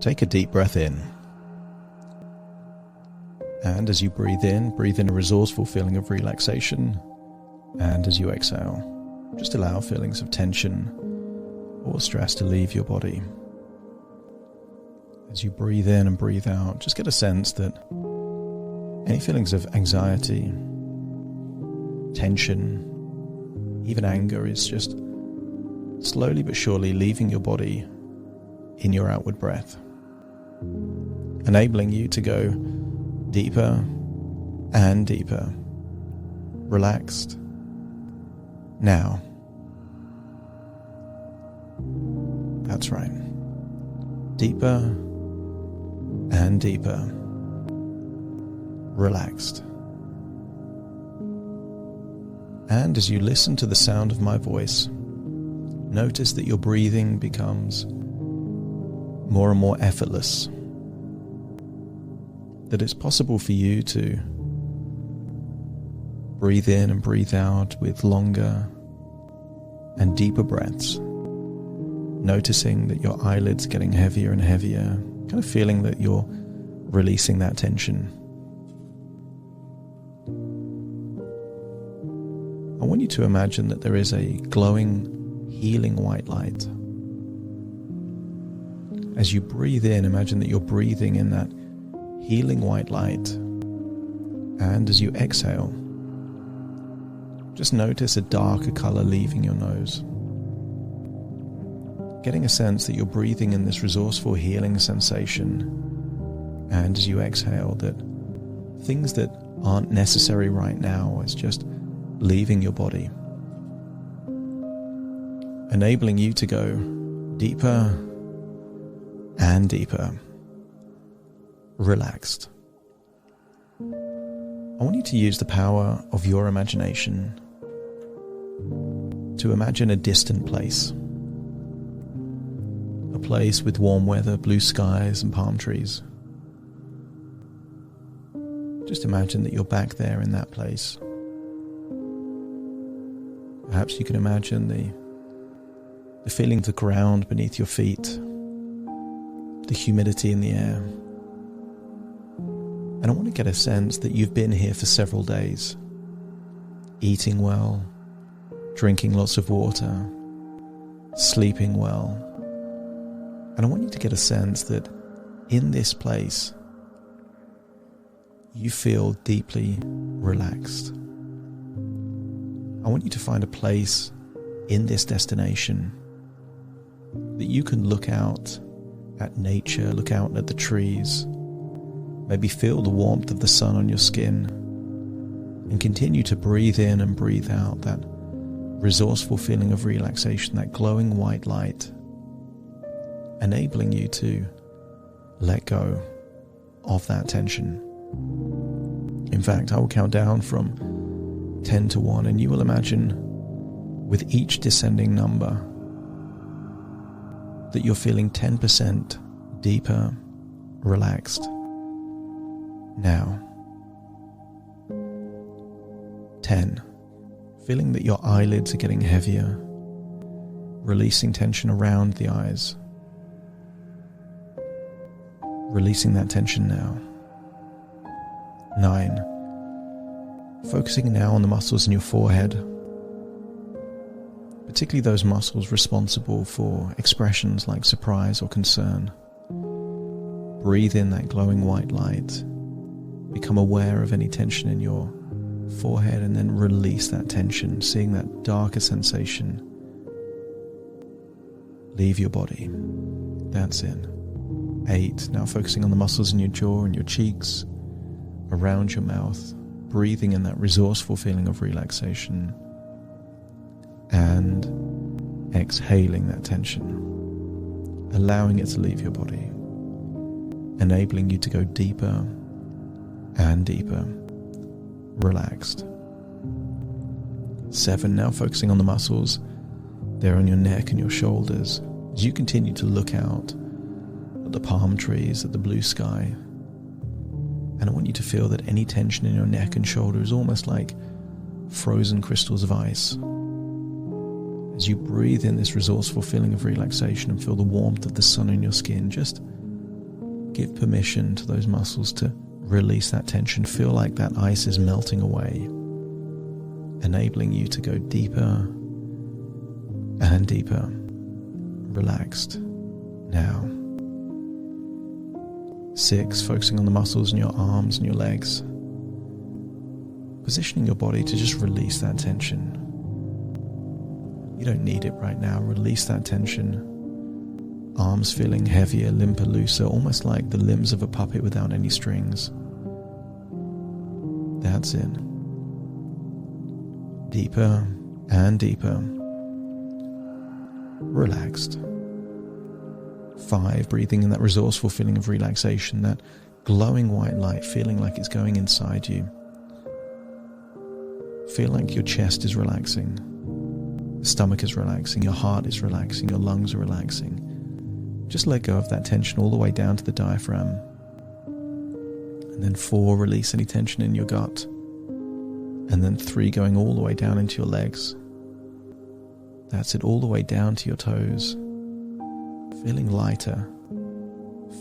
Take a deep breath in. And as you breathe in a resourceful feeling of relaxation. And as you exhale, just allow feelings of tension or stress to leave your body. As you breathe in and breathe out, just get a sense that any feelings of anxiety, tension, even anger is just slowly but surely leaving your body in your outward breath, enabling you to go deeper and deeper, relaxed. Now, that's right, deeper and deeper, relaxed. And as you listen to the sound of my voice, notice that your breathing becomes more and more effortless, that it's possible for you to breathe in and breathe out with longer and deeper breaths, noticing that your eyelids are getting heavier and heavier, kind of feeling that you're releasing that tension. I want you to imagine that there is a glowing, healing white light. As you breathe in, imagine that you're breathing in that healing white light. And as you exhale, just notice a darker color leaving your nose. Getting a sense that you're breathing in this resourceful healing sensation. And as you exhale, that things that aren't necessary right now is just leaving your body. Enabling you to go deeper and deeper, relaxed. I want you to use the power of your imagination to imagine a distant place. A place with warm weather, blue skies and palm trees. Just imagine that you're back there in that place. Perhaps you can imagine the feeling of the ground beneath your feet, the humidity in the air. And I want to get a sense that you've been here for several days, eating well, drinking lots of water, sleeping well. And I want you to get a sense that in this place, you feel deeply relaxed. I want you to find a place in this destination that you can look out at nature, look out at the trees, maybe feel the warmth of the sun on your skin, and continue to breathe in and breathe out that resourceful feeling of relaxation, that glowing white light, enabling you to let go of that tension. In fact, I will count down from 10 to 1, and you will imagine with each descending number that you're feeling 10% deeper, relaxed. Now, 10, feeling that your eyelids are getting heavier, releasing tension around the eyes. Releasing that tension now. 9, focusing now on the muscles in your forehead, particularly those muscles responsible for expressions like surprise or concern. Breathe in that glowing white light. Become aware of any tension in your forehead and then release that tension, seeing that darker sensation leave your body. That's it. 8, now focusing on the muscles in your jaw and your cheeks, around your mouth, breathing in that resourceful feeling of relaxation and exhaling that tension, allowing it to leave your body, enabling you to go deeper and deeper, relaxed. 7, now focusing on the muscles there on your neck and your shoulders as you continue to look out at the palm trees, at the blue sky. And I want you to feel that any tension in your neck and shoulder is almost like frozen crystals of ice. As you breathe in this resourceful feeling of relaxation and feel the warmth of the sun in your skin, just give permission to those muscles to release that tension. Feel like that ice is melting away, enabling you to go deeper and deeper, relaxed. Now, 6, focusing on the muscles in your arms and your legs, positioning your body to just release that tension. You don't need it right now. Release that tension. Arms feeling heavier, limper, looser, almost like the limbs of a puppet without any strings. That's it. Deeper and deeper. Relaxed. 5, breathing in that resourceful feeling of relaxation, that glowing white light, feeling like it's going inside you. Feel like your chest is relaxing, the stomach is relaxing, your heart is relaxing, your lungs are relaxing. Just let go of that tension all the way down to the diaphragm. And then 4, release any tension in your gut. And then 3, going all the way down into your legs. That's it, all the way down to your toes. Feeling lighter,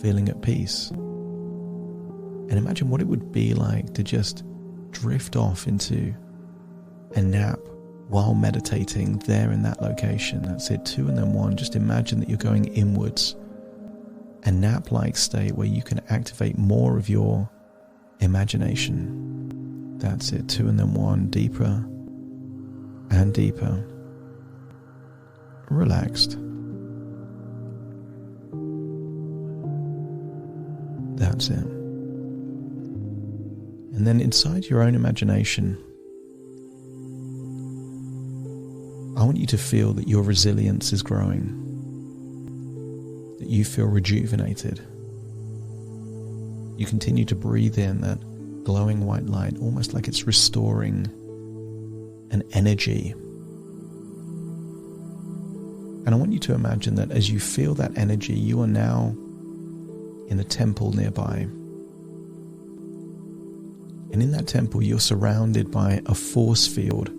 feeling at peace. And imagine what it would be like to just drift off into a nap while meditating there in that location. That's it, 2 and then 1. Just imagine that you're going inwards. A nap-like state where you can activate more of your imagination. That's it, 2 and then 1. Deeper and deeper. Relaxed. That's it. And then inside your own imagination, I want you to feel that your resilience is growing, that you feel rejuvenated. You continue to breathe in that glowing white light, almost like it's restoring an energy. And I want you to imagine that as you feel that energy, you are now in a temple nearby. And in that temple, you're surrounded by a force field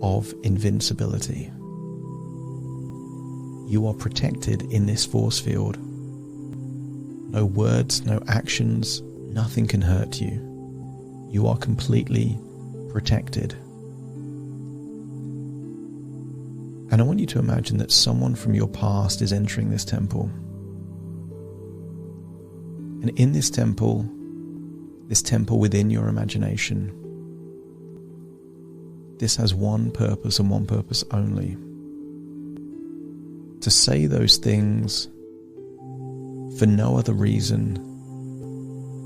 of invincibility. You are protected in this force field. No words, no actions, nothing can hurt you. You are completely protected. And I want you to imagine that someone from your past is entering this temple. And in this temple within your imagination, this has one purpose and one purpose only. To say those things for no other reason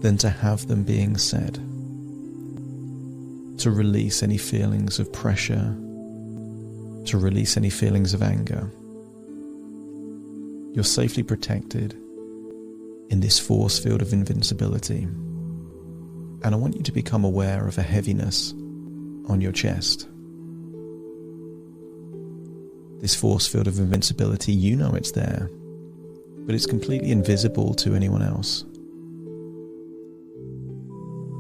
than to have them being said. To release any feelings of pressure, to release any feelings of anger. You're safely protected in this force field of invincibility. And I want you to become aware of a heaviness on your chest. This force field of invincibility, you know it's there, but it's completely invisible to anyone else.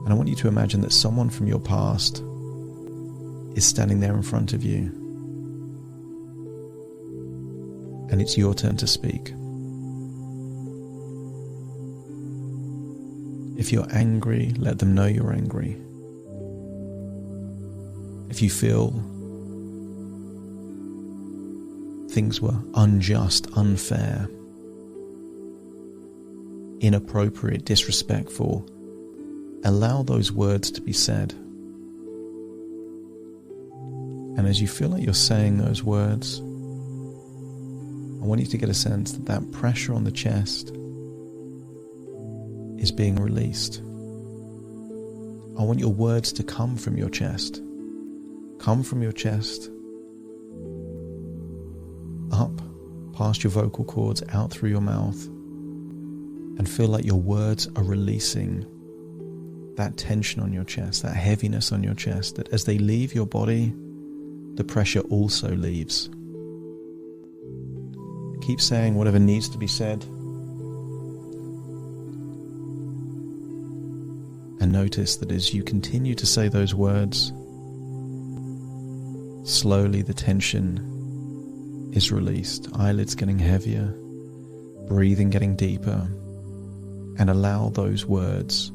And I want you to imagine that someone from your past is standing there in front of you. And it's your turn to speak. If you're angry, let them know you're angry. If you feel things were unjust, unfair, inappropriate, disrespectful, allow those words to be said. And as you feel like you're saying those words, I want you to get a sense that that pressure on the chest is being released. I want your words to come from your chest. Come from your chest, up past your vocal cords, out through your mouth, and feel like your words are releasing that tension on your chest, that heaviness on your chest, that as they leave your body, the pressure also leaves. Keep saying whatever needs to be said. And notice that as you continue to say those words, slowly the tension is released. Eyelids getting heavier, breathing getting deeper, and allow those words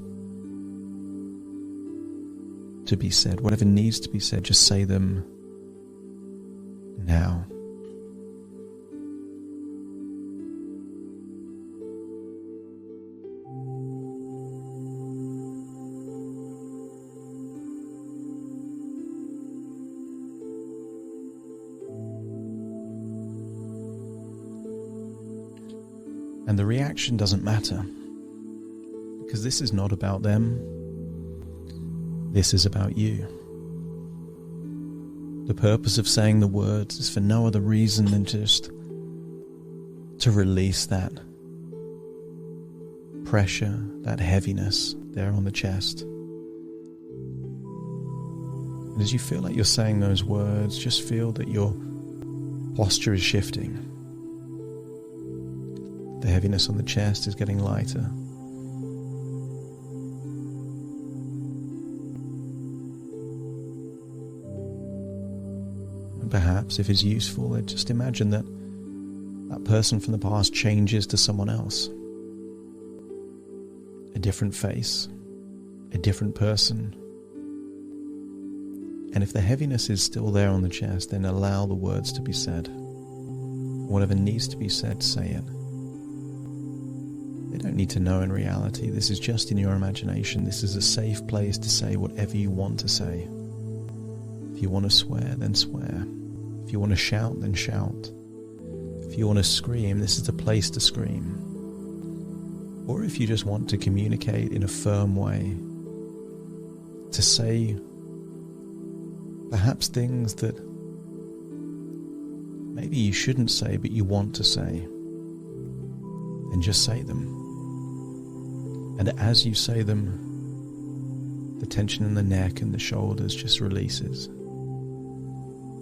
to be said. Whatever needs to be said, just say them now. And the reaction doesn't matter, because this is not about them. This is about you. The purpose of saying the words is for no other reason than just to release that pressure, that heaviness there on the chest. And as you feel like you're saying those words, just feel that your posture is shifting. The heaviness on the chest is getting lighter. And perhaps, if it's useful, just imagine that that person from the past changes to someone else. A different face, a different person. And if the heaviness is still there on the chest, then allow the words to be said. Whatever needs to be said, say it. They don't need to know in reality. This is just in your imagination. This is a safe place to say whatever you want to say. If you want to swear, then swear. If you want to shout, then shout. If you want to scream, this is a place to scream. Or if you just want to communicate in a firm way, to say perhaps things that maybe you shouldn't say but you want to say, then just say them. And as you say them, the tension in the neck and the shoulders just releases.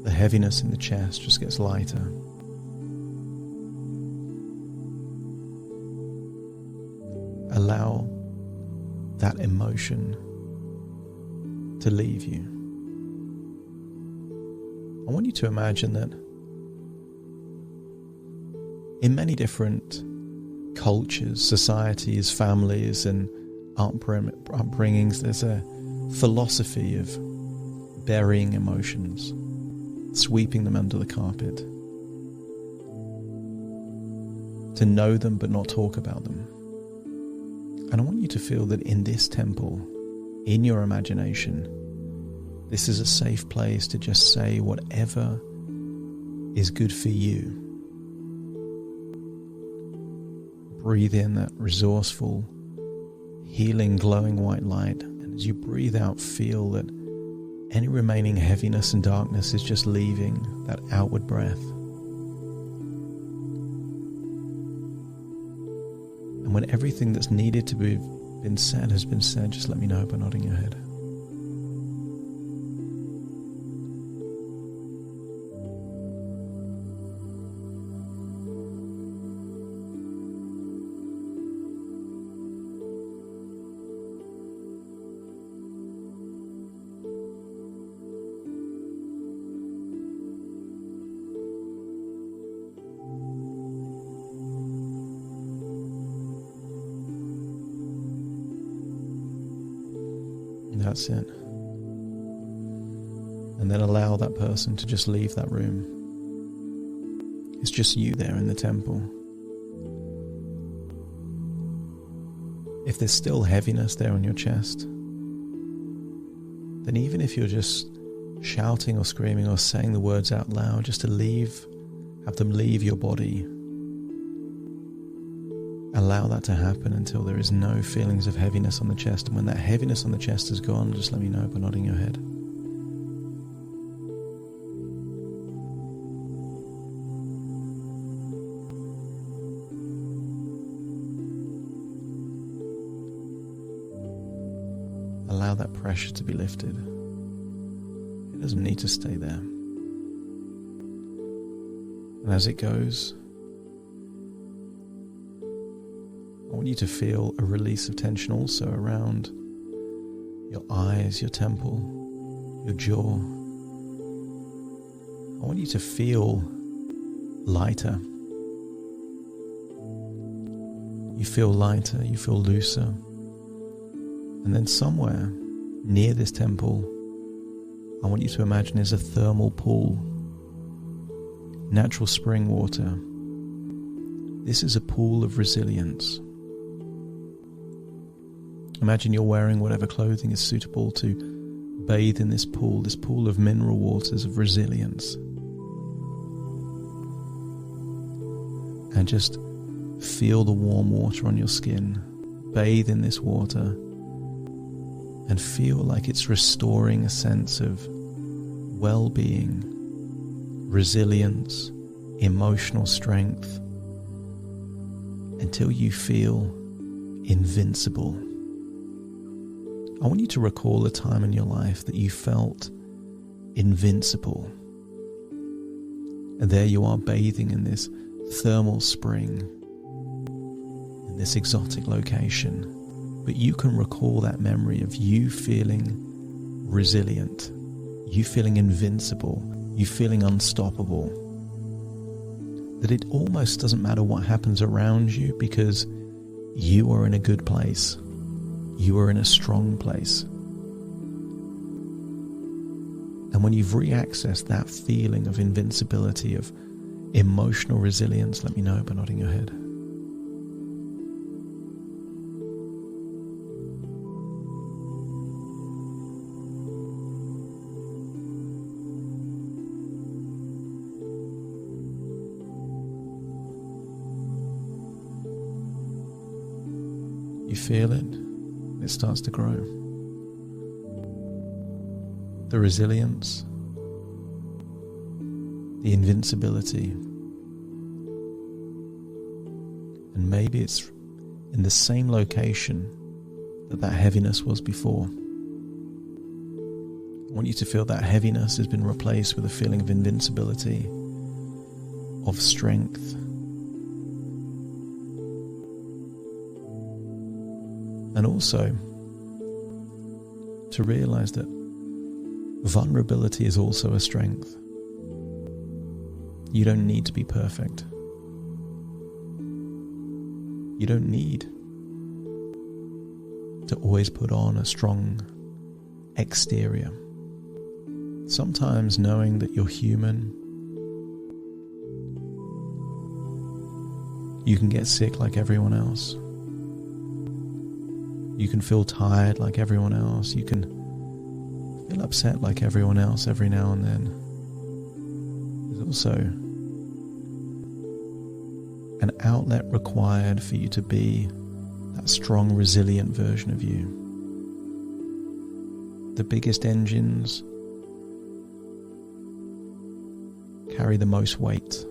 The heaviness in the chest just gets lighter. Allow that emotion to leave you. I want you to imagine that in many different cultures, societies, families, and upbringings, there's a philosophy of burying emotions, sweeping them under the carpet, to know them but not talk about them. And I want you to feel that in this temple, in your imagination, this is a safe place to just say whatever is good for you. Breathe in that resourceful, healing, glowing white light. And as you breathe out, feel that any remaining heaviness and darkness is just leaving that outward breath. And when everything that's needed to be been said has been said, just let me know by nodding your head. That's it. And then allow that person to just leave that room. It's just you there in the temple. If there's still heaviness there on your chest, then even if you're just shouting or screaming or saying the words out loud, just to have them leave your body. Allow that to happen until there is no feelings of heaviness on the chest. And when that heaviness on the chest is gone, just let me know by nodding your head. Allow that pressure to be lifted. It doesn't need to stay there. And as it goes, I want you to feel a release of tension also around your eyes, your temple, your jaw. I want you to feel lighter. You feel lighter, you feel looser. And then somewhere near this temple, I want you to imagine is a thermal pool. Natural spring water. This is a pool of resilience. Imagine you're wearing whatever clothing is suitable to bathe in this pool of mineral waters of resilience. And just feel the warm water on your skin. Bathe in this water and feel like it's restoring a sense of well-being, resilience, emotional strength, until you feel invincible. I want you to recall a time in your life that you felt invincible. And there you are bathing in this thermal spring, in this exotic location. But you can recall that memory of you feeling resilient, you feeling invincible, you feeling unstoppable. That it almost doesn't matter what happens around you because you are in a good place. You are in a strong place. And when you've reaccessed that feeling of invincibility, of emotional resilience, let me know by nodding your head. You feel it. It starts to grow. The resilience, the invincibility, and maybe it's in the same location that heaviness was before. I want you to feel that heaviness has been replaced with a feeling of invincibility, of strength. And also to realize that vulnerability is also a strength. You don't need to be perfect. You don't need to always put on a strong exterior. Sometimes knowing that you're human, you can get sick like everyone else. You can feel tired like everyone else. You can feel upset like everyone else every now and then. There's also an outlet required for you to be that strong, resilient version of you. The biggest engines carry the most weight.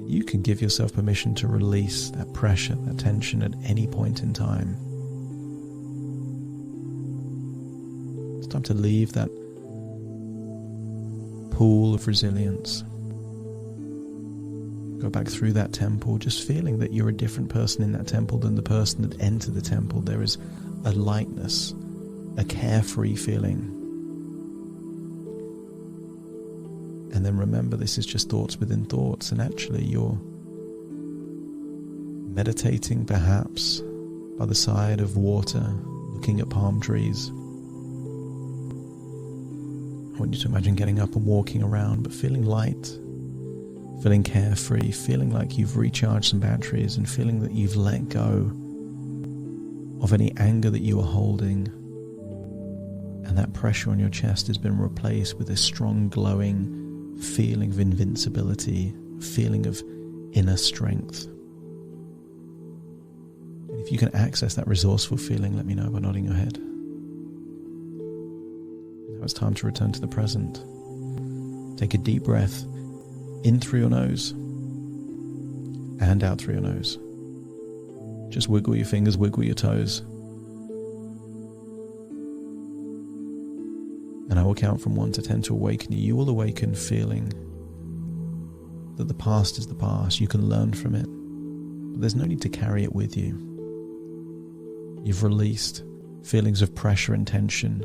You can give yourself permission to release that pressure, that tension at any point in time. It's time to leave that pool of resilience. Go back through that temple, just feeling that you're a different person in that temple than the person that entered the temple. There is a lightness, a carefree feeling. And then remember, this is just thoughts within thoughts, and actually you're meditating perhaps by the side of water, looking at palm trees. I want you to imagine getting up and walking around, but feeling light, feeling carefree, feeling like you've recharged some batteries, and feeling that you've let go of any anger that you were holding, and that pressure on your chest has been replaced with a strong, glowing feeling of invincibility, feeling of inner strength. And if you can access that resourceful feeling, let me know by nodding your head. Now it's time to return to the present. Take a deep breath in through your nose and out through your nose. Just wiggle your fingers, wiggle your toes. And I will count from 1 to 10 to awaken you. You will awaken feeling that the past is the past. You can learn from it, but there's no need to carry it with you. You've released feelings of pressure and tension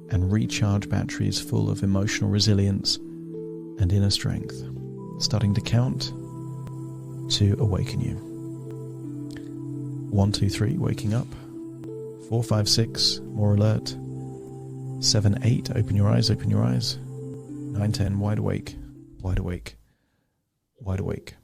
and recharged batteries full of emotional resilience and inner strength. Starting to count to awaken you. 1, 2, 3, waking up. 4, 5, 6, more alert. 7, 8, open your eyes, open your eyes. 9, 10, wide awake, wide awake, wide awake.